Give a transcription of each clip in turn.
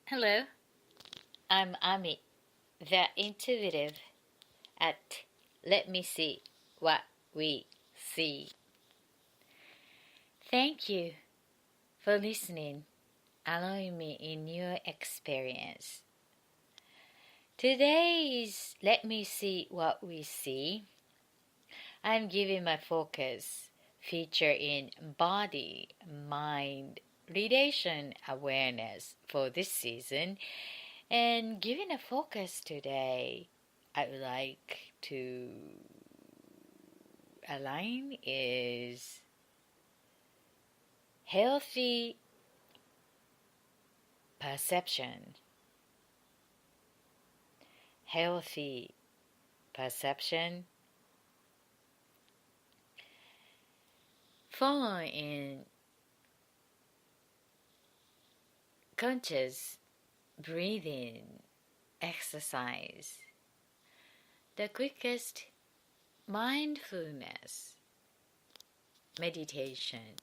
Hello, I'm Ami, the intuitive at Let Me See What We See. Thank you for listening, allowing me in your experience. Today's Let Me See What We See. I'm giving my focus feature in body, mind, relation awareness for this season. And giving a focus today, I would like to align is healthy perception. Healthy perception. Following conscious breathing exercise, the quickest mindfulness meditation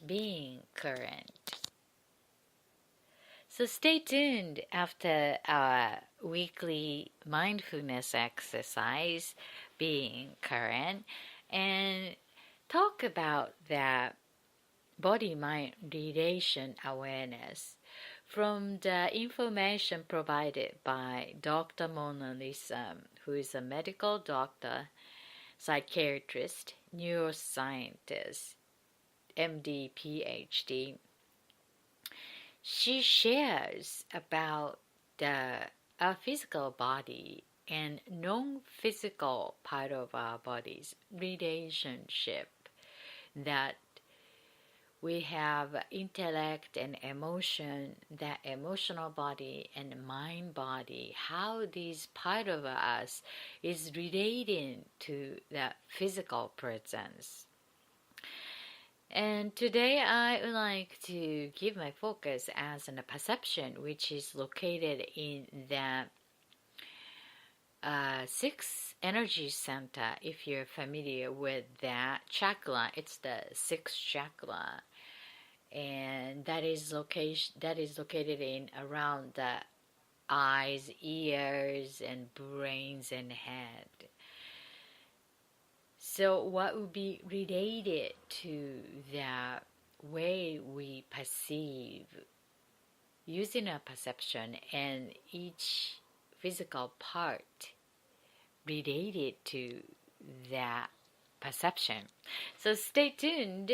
being current. So stay tuned after our weekly mindfulness exercise being current and talk about that body-mind relation awareness from the information provided by Dr. Mona Lisa, who is a medical doctor, psychiatrist, neuroscientist, MD, PhD. She shares about our physical body and non-physical part of our body's relationship, that we have intellect and emotion, that emotional body and mind body, how this part of us is relating to the physical presence. And today I would like to give my focus as a perception, which is located in the sixth energy center. If you're familiar with that chakra, it's the sixth chakra, and that is located in around the eyes, ears, and brains and head. So what would be related to the way we perceive using our perception and each physical part related to that perception. So stay tuned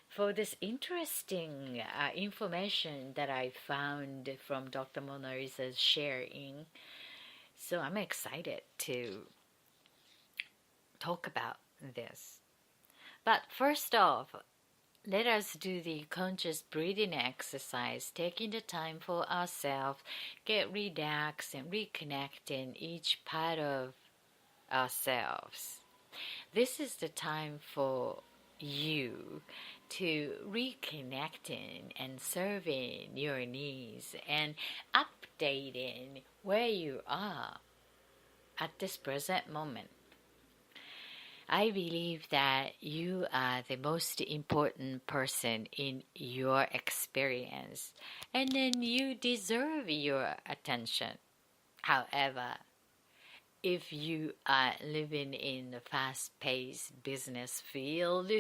for this interesting information that I found from Dr. Mona Lisa's sharing. So I'm excited to talk about this. But first off, let us do the conscious breathing exercise, taking the time for ourselves, get relaxed and reconnecting each part of ourselves. This is the time for you to reconnecting and serving your needs and updating where you are at this present moment. I believe that you are the most important person in your experience, and then you deserve your attention. However, if you are living in the fast-paced business field,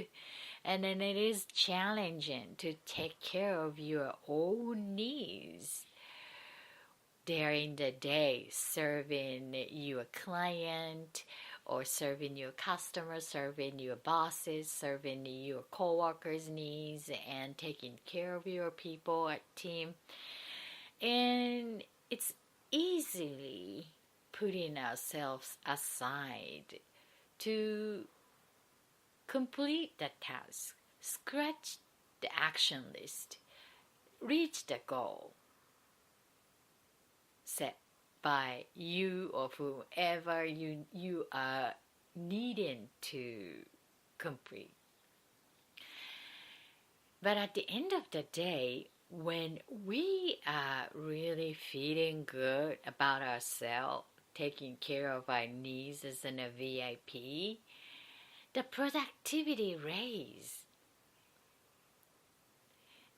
and then it is challenging to take care of your own needs during the day, serving your client or serving your customers, serving your bosses, serving your co-workers' needs, and taking care of your people at team. And it's easily putting ourselves aside to complete the task, scratch the action list, reach the goal set by you or whoever you are needing to complete. But at the end of the day, when we are really feeling good about ourselves, taking care of our needs as a VIP, the productivity raise.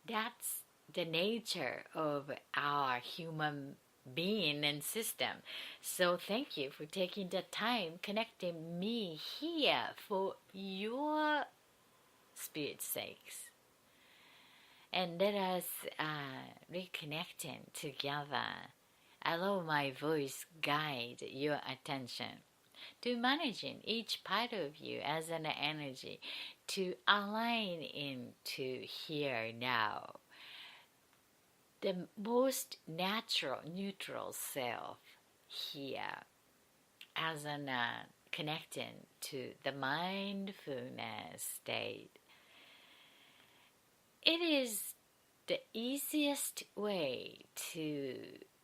That's the nature of our human being and system. So thank you for taking the time connecting me here for your spirit's sakes. And let us reconnecting together. Allow my voice guide your attention to managing each part of you as an energy to align into here now. The most natural, neutral self here as an connecting to the mindfulness state. It is the easiest way to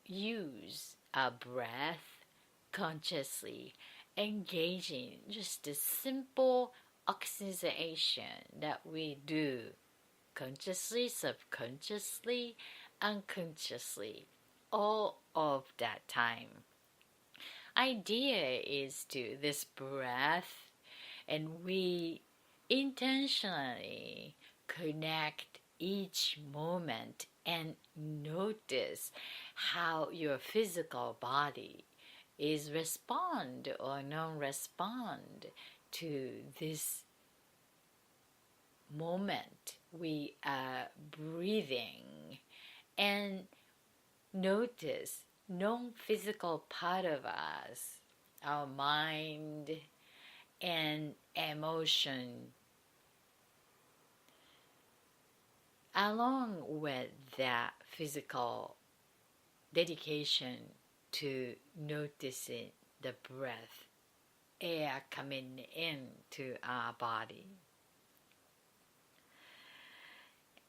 use a breath consciously engaging just the simple oxygenation that we do consciously, subconsciously, unconsciously, all of that time. Idea is to this breath, and we intentionally connect each moment and notice how your physical body is respond or non-respond to this moment we are breathing, and notice non-physical part of us, our mind and emotion, along with that physical dedication to noticing the breath, air coming into our body.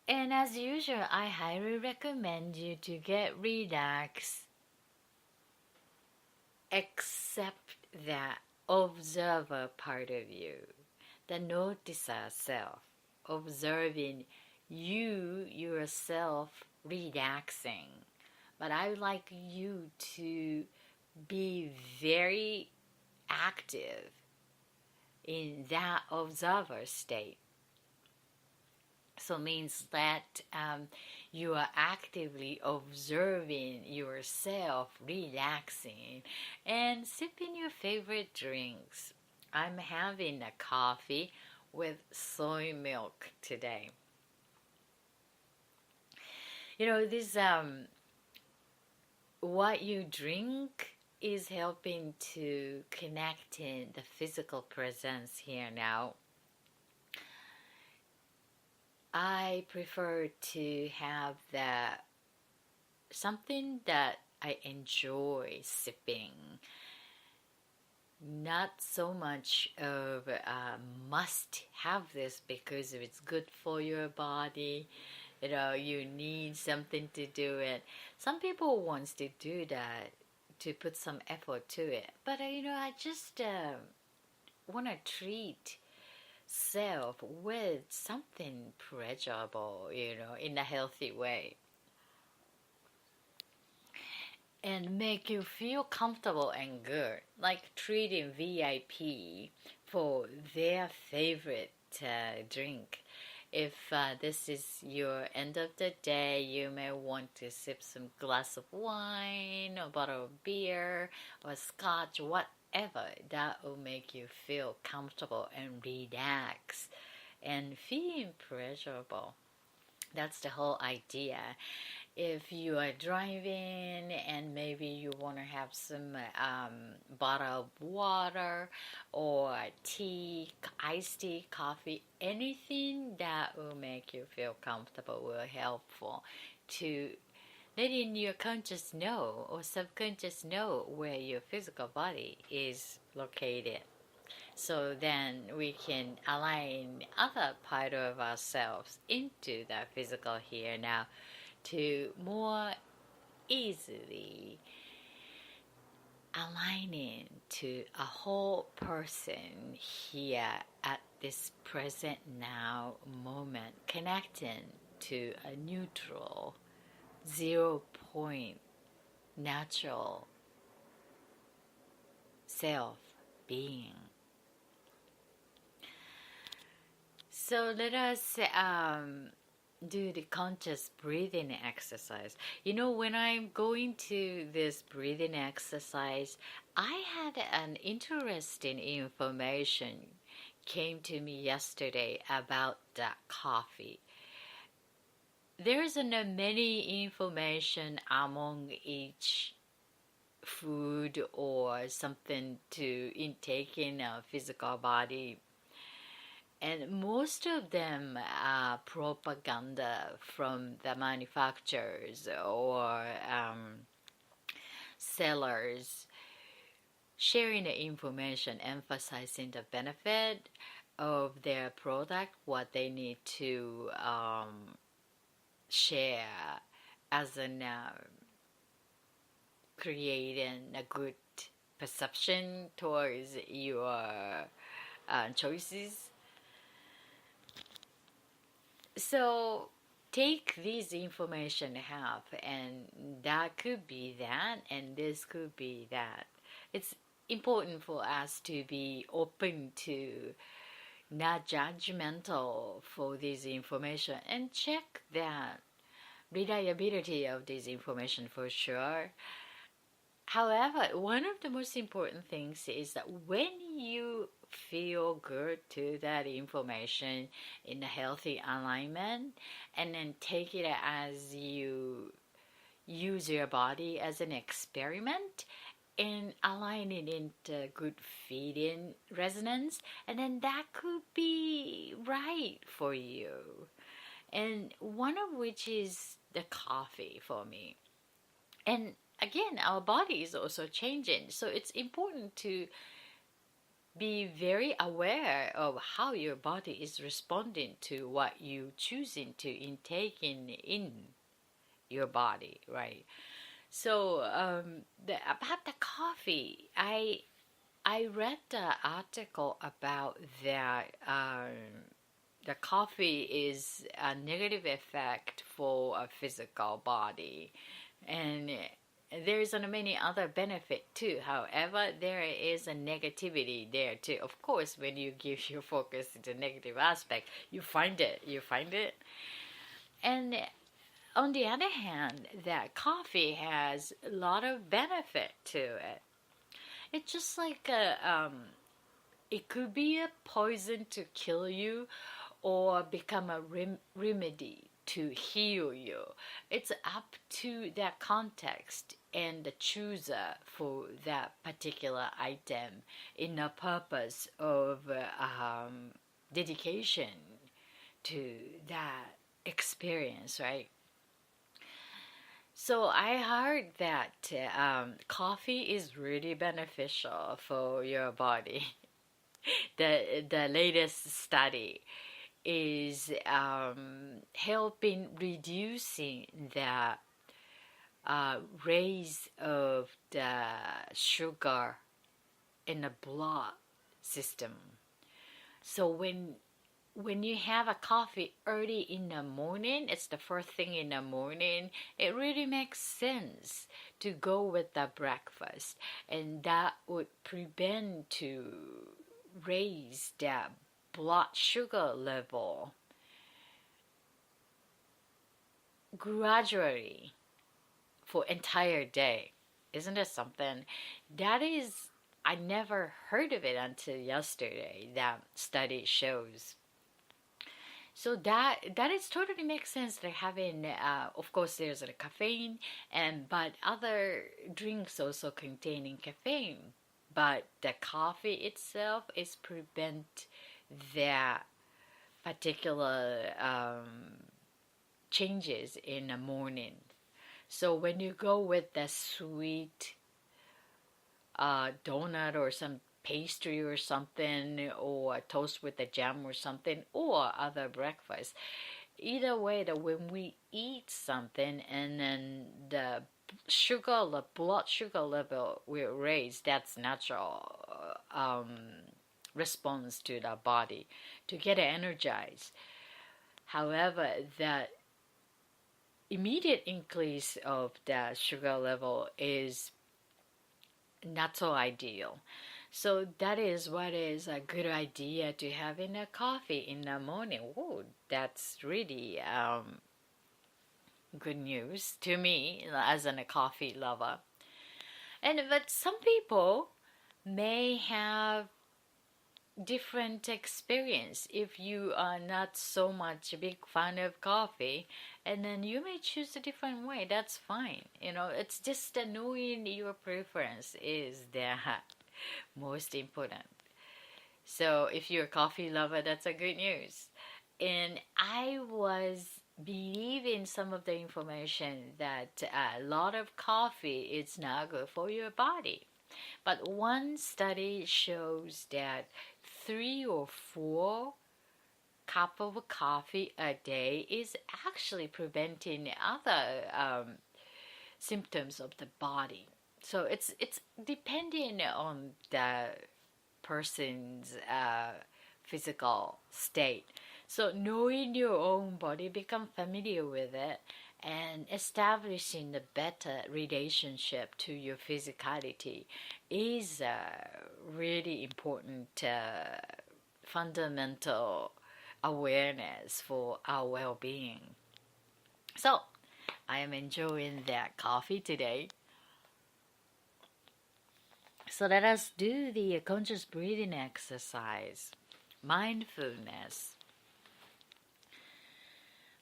And as usual, I highly recommend you to get relaxed, accept that observer part of you, the noticer self, observing you yourself relaxing. But I would like you to be very active in that observer state. So means that you are actively observing yourself relaxing and sipping your favorite drinks. I'm having a coffee with soy milk today. You know, this what you drink is helping to connect in the physical presence here now. I prefer to have something that I enjoy sipping. Not so much of must have this because it's good for your body. You know, you need something to do it. Some people wants to do that, to put some effort to it. But I just want to treat self with something pleasurable, in a healthy way, and make you feel comfortable and good, like treating VIP for their favorite drink. If this is your end of the day, you may want to sip some glass of wine, or bottle of beer, or scotch, whatever that will make you feel comfortable and relaxed and feeling pleasurable. That's the whole idea. If you are driving and maybe you want to have some bottle of water or tea, iced tea, coffee, anything that will make you feel comfortable will helpful to letting your conscious know or subconscious know where your physical body is located. So then we can align other part of ourselves into the physical here now to more easily aligning to a whole person here at this present now moment, connecting to a neutral 0 point natural self being. So let us do the conscious breathing exercise. When I'm going to this breathing exercise, I had an interesting information came to me yesterday about that coffee. There's many information among each food or something to intake in a physical body, and most of them are propaganda from the manufacturers or sellers, sharing the information, emphasizing the benefit of their product, what they need to share as an creating a good perception towards your choices. So take this information have, and that could be that, and this could be that. It's important for us to be open to, not judgmental for this information, and check that reliability of this information for sure. However, one of the most important things is that when you feel good to that information in a healthy alignment, and then take it as you use your body as an experiment and align it into good feeding resonance, and then that could be right for you. And one of which is the coffee for me. And again, our body is also changing, so it's important to be very aware of how your body is responding to what you choosing to intake in your body, right? So about the coffee, I read the article about that. The coffee is a negative effect for a physical body, and there's many other benefit too. However, there is a negativity there too. Of course, when you give your focus to the negative aspect, you find it. And on the other hand, that coffee has a lot of benefit to it. It's just like it could be a poison to kill you, or become a remedy to heal you. It's up to that context and the chooser for that particular item in the purpose of dedication to that experience, right? So I heard that coffee is really beneficial for your body. The latest study is helping reducing the raise of the sugar in the blood system. So when you have a coffee early in the morning, it's the first thing in the morning, it really makes sense to go with the breakfast, and that would prevent to raise the blood sugar level gradually for entire day. Isn't it something? That is, I never heard of it until yesterday. That study shows. So that is totally makes sense. They're having, of course, there's a caffeine, but other drinks also containing caffeine. But the coffee itself is prevent that particular changes in the morning. So when you go with the sweet donut or some pastry or something, or toast with a jam or something, or other breakfast, either way, that when we eat something and then the blood sugar level will raise, that's natural response to the body to get energized. However, the immediate increase of the sugar level is not so ideal. So that is what is a good idea to have in a coffee in the morning. Oh, that's really good news to me as a coffee lover. But some people may have different experience. If you are not so much a big fan of coffee, and then you may choose a different way, that's fine. It's just knowing your preference is the most important. So if you're a coffee lover, that's a good news. And I was believing some of the information that a lot of coffee is not good for your body. But one study shows that 3 or 4 cups of coffee a day is actually preventing other symptoms of the body. So it's depending on the person's physical state. So knowing your own body, become familiar with it, and establishing a better relationship to your physicality is a really important fundamental awareness for our well-being. So I am enjoying that coffee today. So let us do the conscious breathing exercise, mindfulness.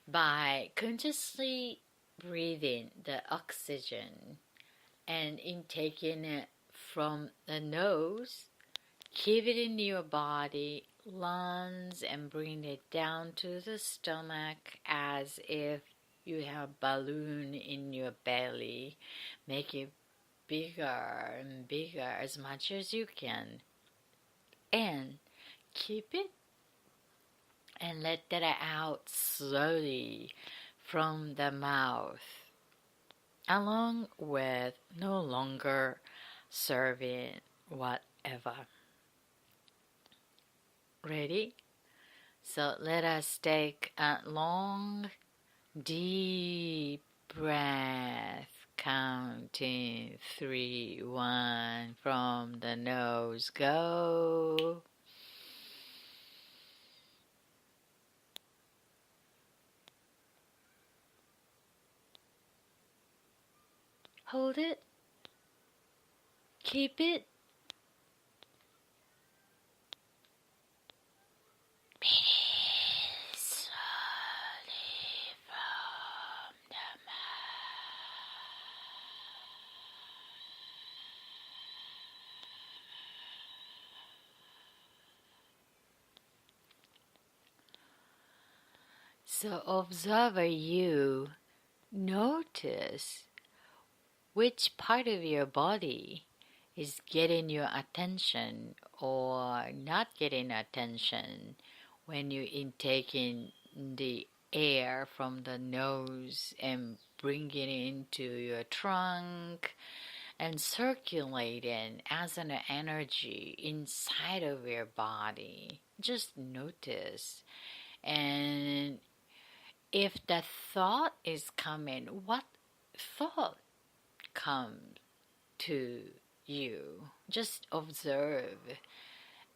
By consciously breathing the oxygen and intaking it from the nose, keep it in your body, lungs, and bring it down to the stomach as if you have a balloon in your belly. Make it bigger and bigger as much as you can, and keep it and let that out slowly from the mouth, along with no longer serving whatever. Ready? So let us take a long, deep breath, counting 3, 1 from the nose. Go. Hold it. Keep it. Breathe slowly from the mouth. So observer, you notice which part of your body is getting your attention or not getting attention when you intaking the air from the nose and bringing it into your trunk and circulating as an energy inside of your body. Just notice. And if the thought is coming, what thought comes to you? Just observe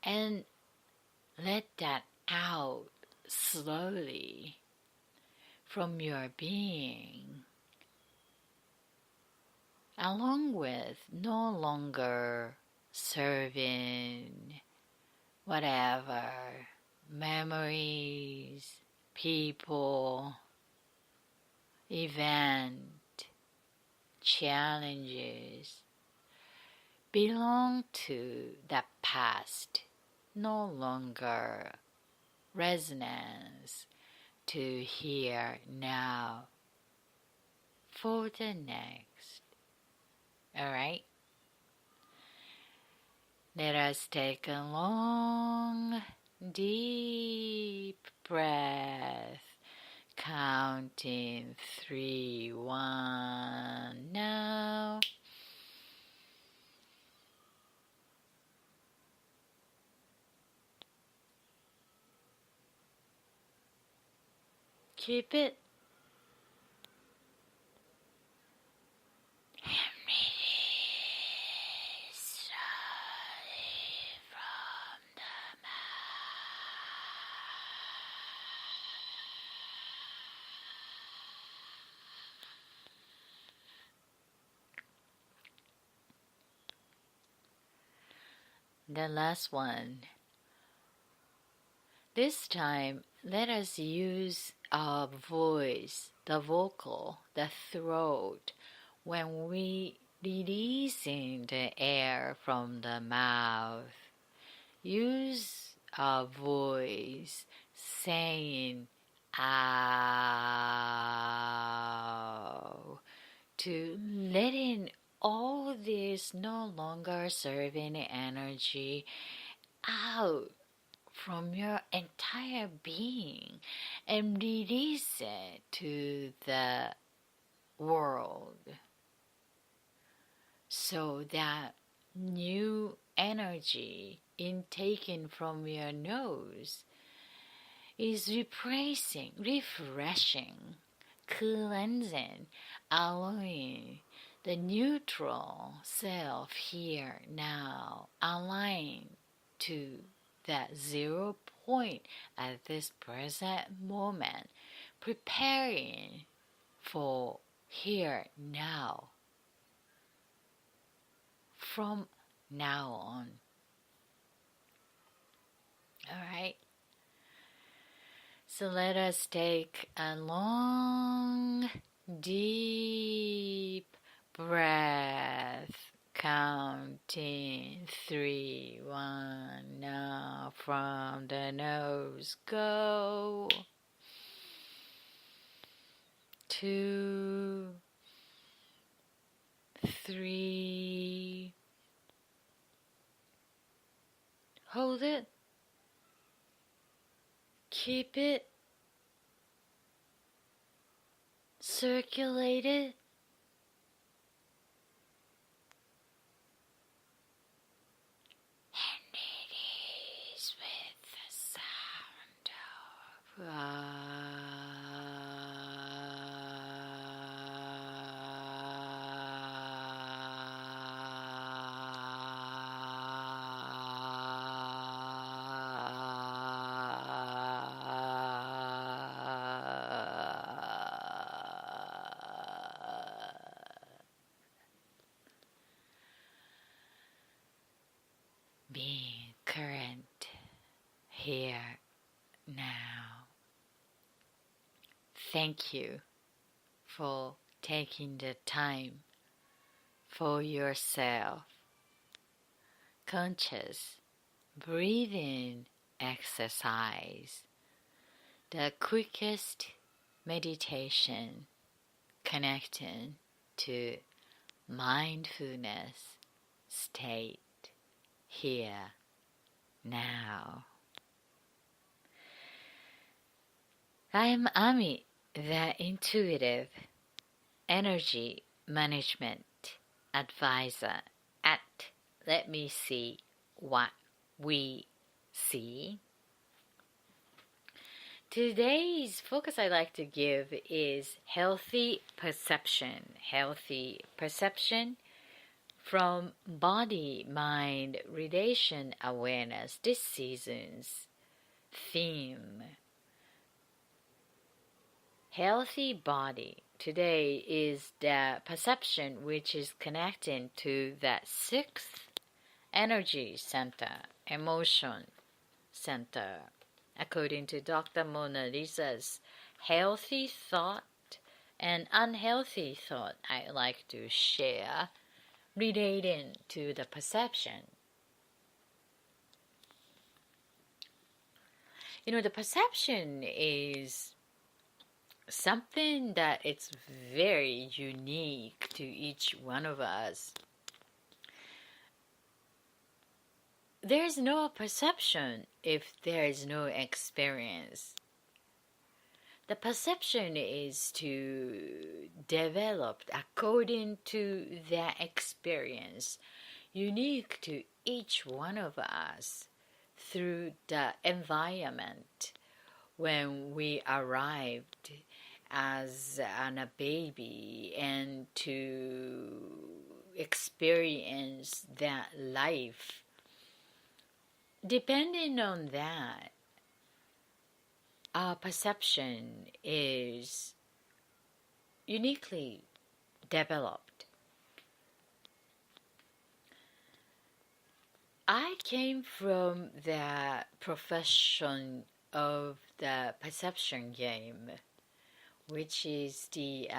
and let that out slowly from your being, along with no longer serving whatever memories, people, event, challenges belong to the past, no longer resonance to here now for the next. Alright? Let us take a long, deep breath, counting 3, 1 now. Keep it. And release slowly. the last one. This time, let us use our voice, the vocal, the throat, when we releasing the air from the mouth. Use our voice saying "ow" to letting all this no longer serving energy out from your entire being and release it to the world so that new energy intaken from your nose is refreshing, cleansing, allowing the neutral self here now align to that 0 point at this present moment, preparing for here now from now on. Alright? So let us take a long, deep breath, counting 3, 1, now from the nose, go, 2, 3, hold it, keep it, circulate it, and release with the sound of being current here now. Thank you for taking the time for yourself. Conscious breathing exercise, the quickest meditation connecting to mindfulness state here now. I am Ami, the intuitive energy management advisor at Let Me See What We See. Today's focus I'd like to give is healthy perception. Healthy perception from body-mind relation awareness. This season's theme. Healthy body today is the perception which is connecting to that sixth energy center, emotion center. According to Dr. Mona Lisa's healthy thought and unhealthy thought, I like to share relating to the perception. The perception is something that it's very unique to each one of us. There's no perception if there is no experience. The perception is to develop according to that experience, unique to each one of us through the environment when we arrived as a baby and to experience that life. Depending on that, our perception is uniquely developed. I came from the profession of the perception game, which is the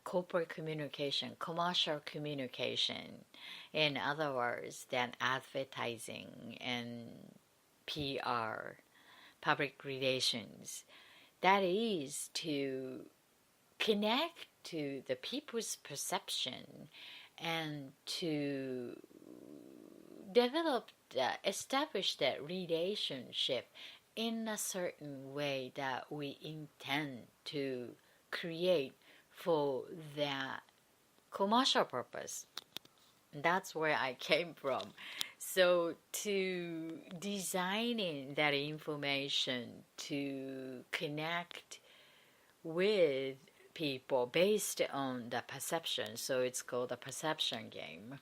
corporate communication, commercial communication. In other words, than advertising and PR, public relations. That is to connect to the people's perception and to establish that relationship in a certain way that we intend to create for that commercial purpose. That's where I came from. So to designing that information to connect with people based on the perception, so it's called a perception game.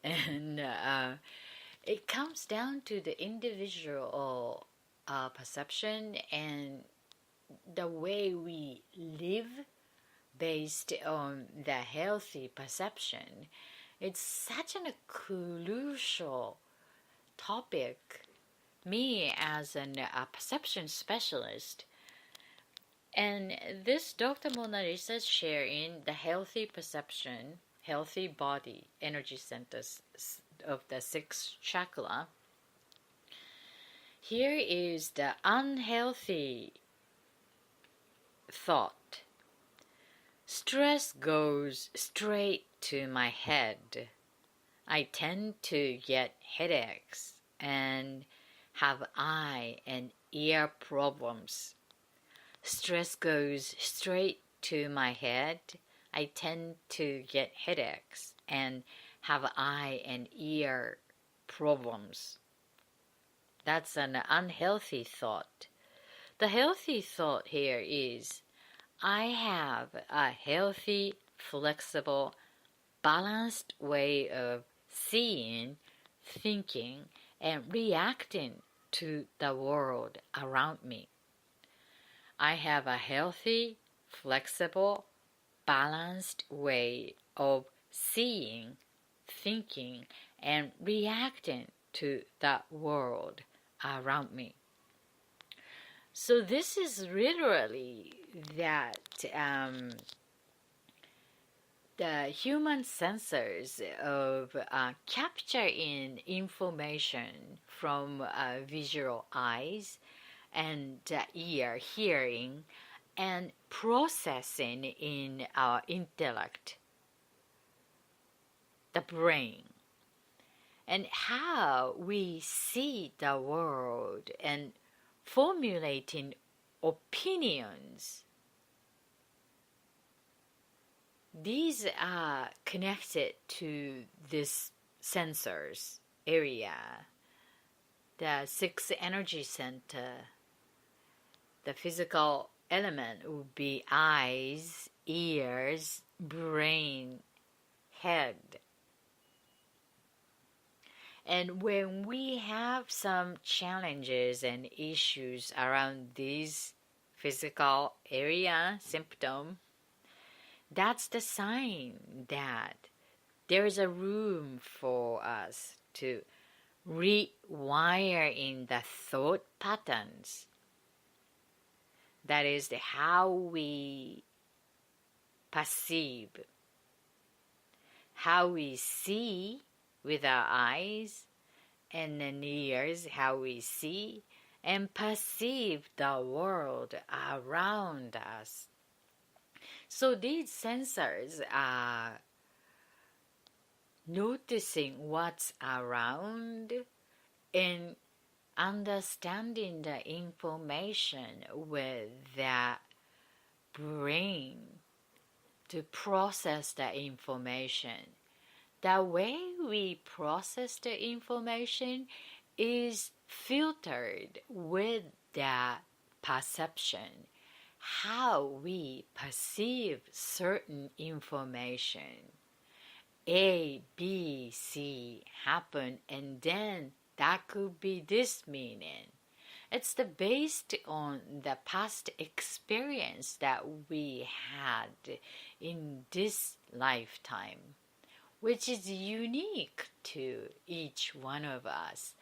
And it comes down to the individual perception and the way we live based on the healthy perception. It's such a crucial topic. Me as a perception specialist, and this Dr. Mona Lisa is sharing the healthy perception, healthy body energy centers of the sixth chakra. Here is the unhealthy thought. Stress goes straight to my head. I tend to get headaches and have eye and ear problems. Stress goes straight to my head. I tend to get headaches and have eye and ear problems. That's an unhealthy thought. The healthy thought here is I have a healthy, flexible, balanced way of seeing, thinking, and reacting to the world around me. I have a healthy, flexible, balanced way of seeing, thinking, and reacting to the world around me. So this is literally that the human sensors of capturing information from visual eyes and ear hearing and processing in our intellect, the brain, and how we see the world and formulating opinions. These are connected to this sensors area, the sixth energy center. The physical element would be eyes, ears, brain, head. And when we have some challenges and issues around these physical area symptom, that's the sign that there is a room for us to rewire in the thought patterns. That is how we perceive, how we see with our eyes and then ears, how we see and perceive the world around us. So these sensors are noticing what's around and understanding the information with the brain to process the information. The way we process the information is filtered with the perception, how we perceive certain information. A, B, C happen, and then that could be this meaning. It's based on the past experience that we had in this lifetime. which is unique to each one of us.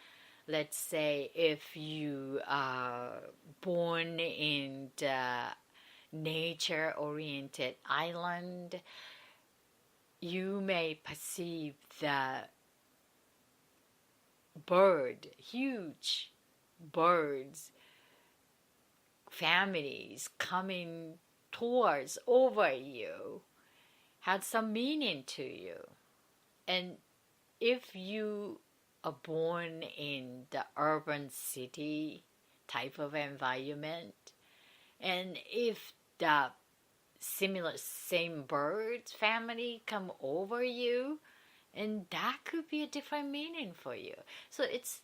Let's say if you are born in the nature-oriented island, you may perceive the huge birds, families coming towards over you, had some meaning to you. And if you are born in the urban city type of environment, and if the same birds family come over you, and that could be a different meaning for you. So it's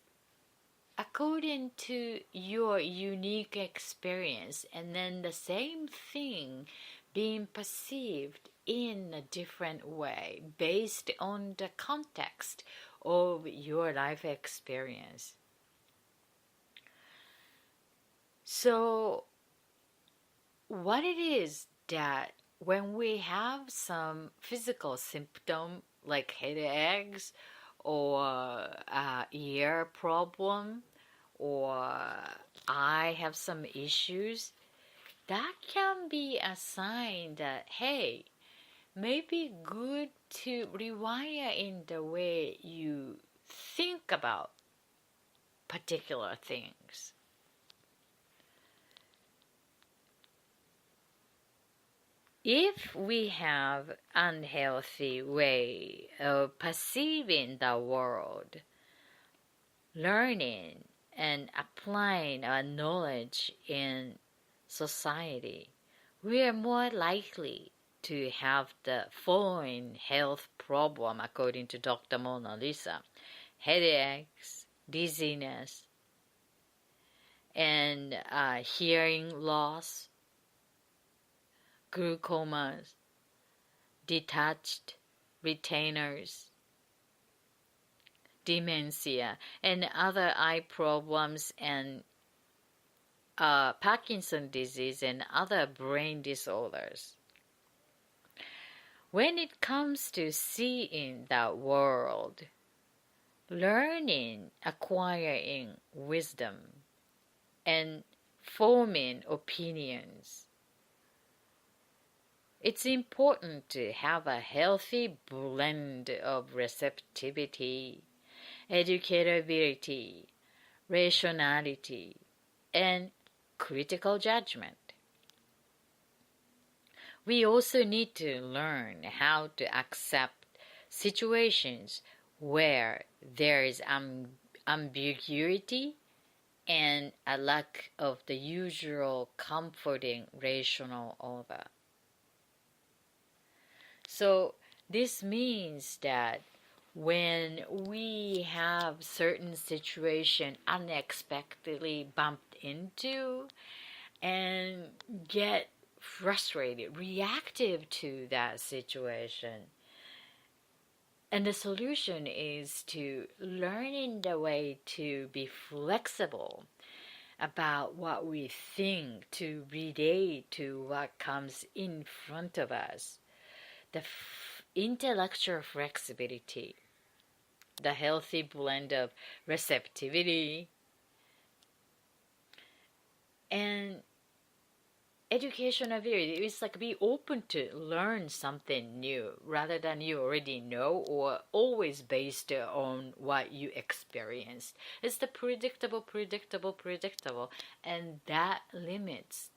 according to your unique experience, and then the same thing being perceived in a different way based on the context of your life experience. So what it is that when we have some physical symptom like headaches or ear problem or I have some issues, that can be a sign that, hey, maybe good to rewire in the way you think about particular things. If we have unhealthy way of perceiving the world, learning and applying our knowledge in society, we are more likely to have the following health problem according to Dr. Mona Lisa: headaches, dizziness, and hearing loss, glaucomas, detached retainers, dementia, and other eye problems, and Parkinson's disease and other brain disorders. When it comes to seeing the world, learning, acquiring wisdom, and forming opinions, it's important to have a healthy blend of receptivity, educatability, rationality, and critical judgment. We also need to learn how to accept situations where there is ambiguity and a lack of the usual comforting rational order. So this means that when we have certain situation unexpectedly bumped into and get frustrated, reactive to that situation, and the solution is to learning the way to be flexible about what we think, to relate to what comes in front of us. The intellectual flexibility, the healthy blend of receptivity and education ability. It's like be open to learn something new rather than you already know or always based on what you experienced. It's the predictable, and that limits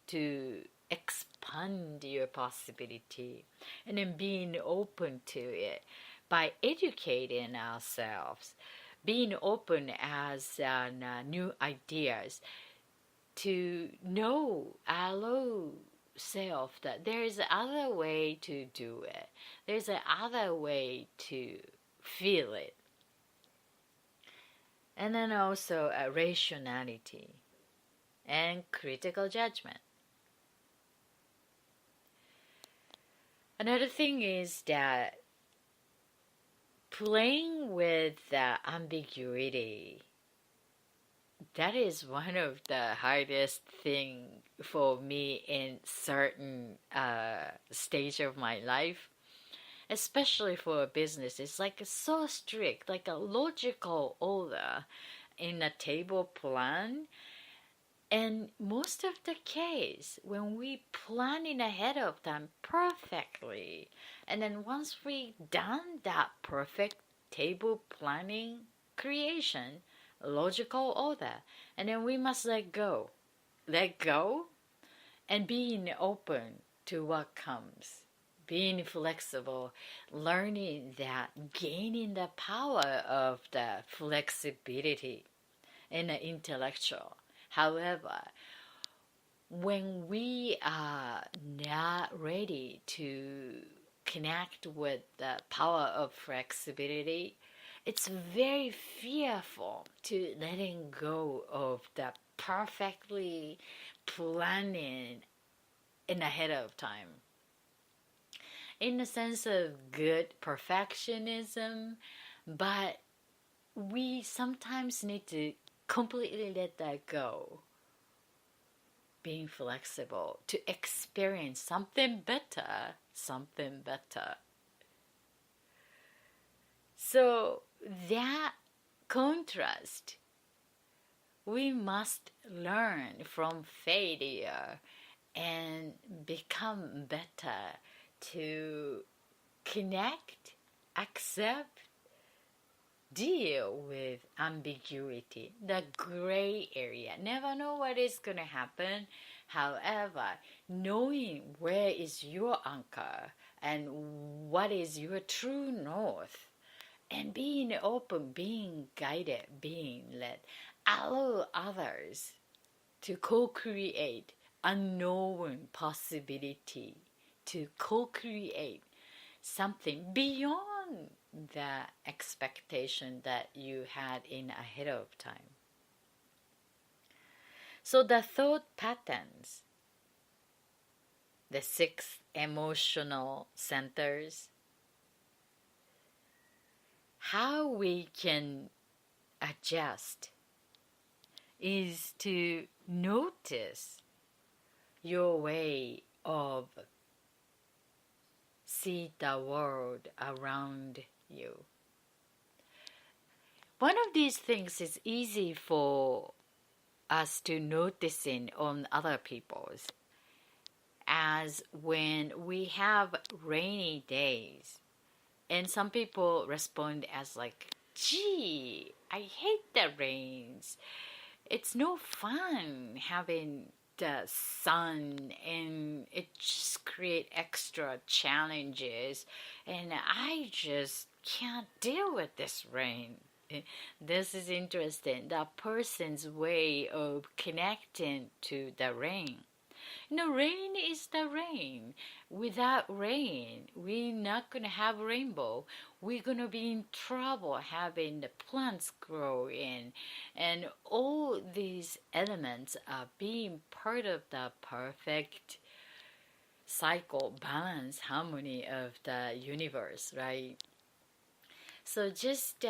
to expand your possibility, and then being open to it by educating ourselves, being open as new ideas, to know our low self that there is another way to do it, there's another way to feel it, and then also a rationality and critical judgment. Another thing is that playing with the ambiguity, that is one of the hardest thing for me in certain stage of my life. especially for a business. It's like so strict, like a logical order in a table plan. And most of the case, when we plan it ahead of time perfectly, and then once we done that perfect table planning creation, logical order, and then we must let go, and being open to what comes, being flexible, learning that, gaining the power of the flexibility and the intellectual. However, when we are not ready to connect with the power of flexibility, it's very fearful to letting go of the perfectly planning in ahead of time. In the sense of good perfectionism, but we sometimes need to completely let that go. Being flexible to experience something better, something better. So that contrast, we must learn from failure and become better to connect, accept, deal with ambiguity, the gray area. Never know what is going to happen. However, knowing where is your anchor and what is your true north, and being open, being guided, being led, allow others to co-create unknown possibility, to co-create something beyond the expectation that you had in ahead of time. So the thought patterns, the 6 emotional centers, how we can adjust is to notice your way of see the world around you. One of these things is easy for us to noticing on other people's, as when we have rainy days, and some people respond as like, gee, I hate the rains. It's no fun having the sun, and it just create extra challenges, and I just can't deal with this rain. This is interesting, that person's way of connecting to the rain. Rain is the rain. Without rain, we're not going to have rainbow. We're going to be in trouble having the plants grow in. And all these elements are being part of the perfect cycle, balance, harmony of the universe, right? So just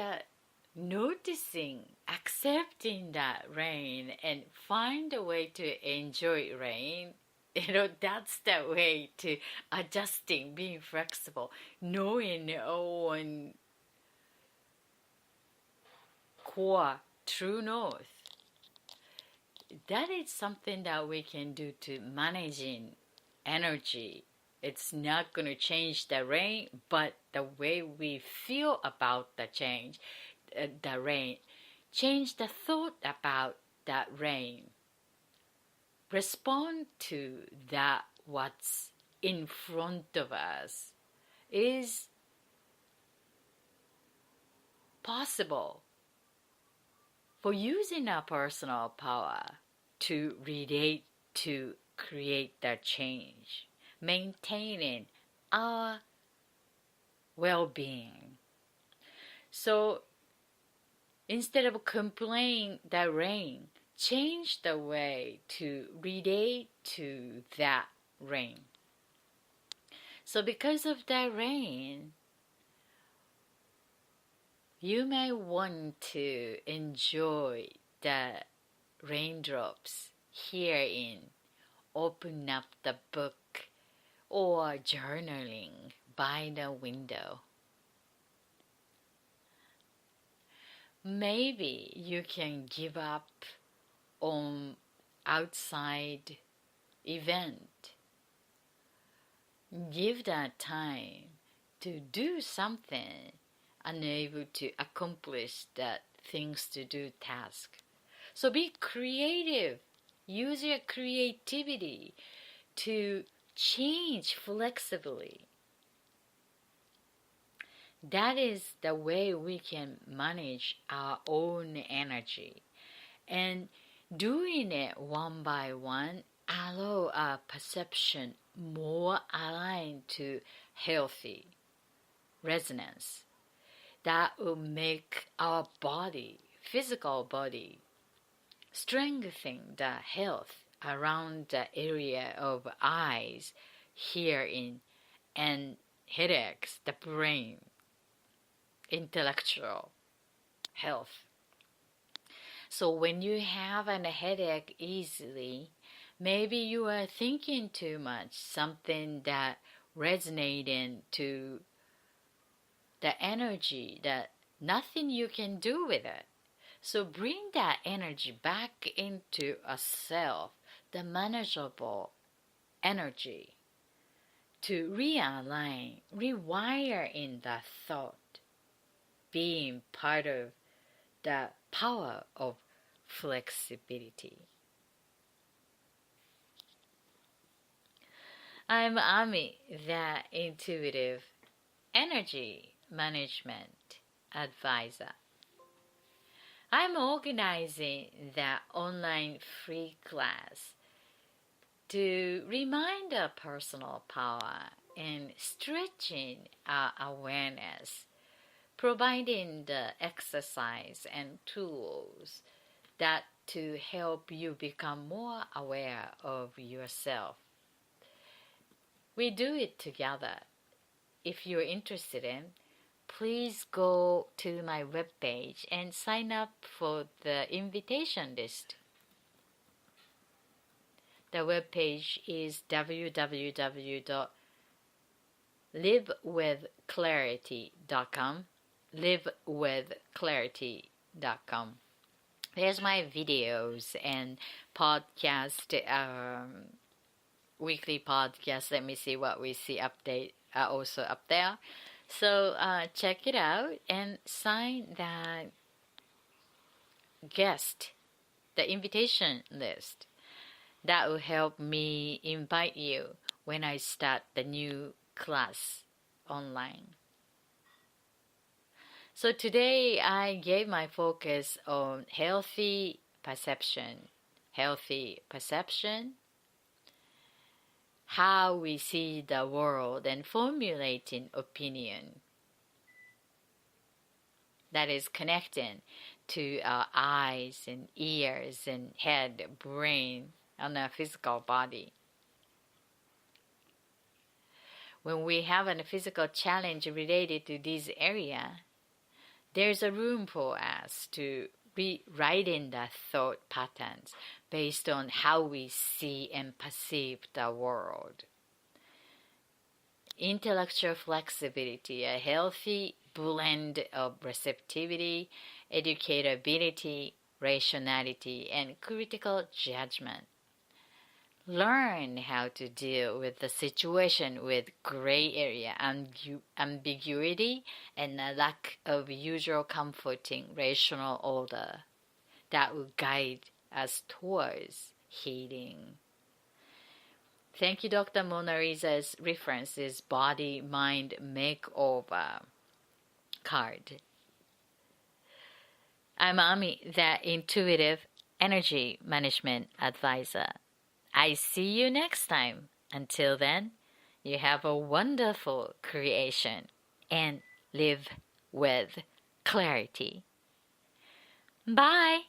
noticing, accepting that rain, and find a way to enjoy rain. That's the way to adjusting, being flexible, knowing on core, true north. That is something that we can do to managing energy. It's not going to change the rain, but the way we feel about the rain, change the thought about that rain. Respond to that what's in front of us is possible for using our personal power to relate to create that change, maintaining our well-being. So instead of complaining the rain, change the way to relate to that rain. So because of that rain, you may want to enjoy the raindrops herein, open up the book or journaling, by the window. Maybe you can give up on outside event. Give that time to do something, unable to accomplish that things to do task. So be creative. Use your creativity to change flexibly. That is the way we can manage our own energy. And doing it one by one allow our perception more aligned to healthy resonance. That will make our body, physical body, strengthen the health around the area of eyes, hearing, and headaches, the brain, intellectual health. So when you have a headache easily, maybe you are thinking too much, something that resonating to the energy that nothing you can do with it. So bring that energy back into a self, the manageable energy, to realign, rewire in the thought, being part of the power of flexibility. I'm Ami, the intuitive energy management advisor. I'm organizing the online free class to remind our personal power and stretching our awareness, providing the exercise and tools that to help you become more aware of yourself. We do it together. If you're interested in, please go to my webpage and sign up for the invitation list. The webpage is www.livewithclarity.com. livewithclarity.com. There's my videos and podcast, weekly podcast. Let me see what we see update also up there. So check it out and sign that the invitation list. That will help me invite you when I start the new class online. So today I gave my focus on healthy perception, how we see the world and formulating opinion that is connecting to our eyes and ears and head, brain, and our physical body. When we have a physical challenge related to this area, there's a room for us to rewrite in the thought patterns based on how we see and perceive the world. Intellectual flexibility, a healthy blend of receptivity, educatability, rationality, and critical judgment. Learn how to deal with the situation with gray area, ambiguity, and a lack of usual comforting rational order that will guide us towards healing. Thank you, Dr. Mona Lisa's reference is Body Mind Makeover card. I'm Ami, the intuitive energy management advisor. I see you next time. Until then, you have a wonderful creation and live with clarity. Bye.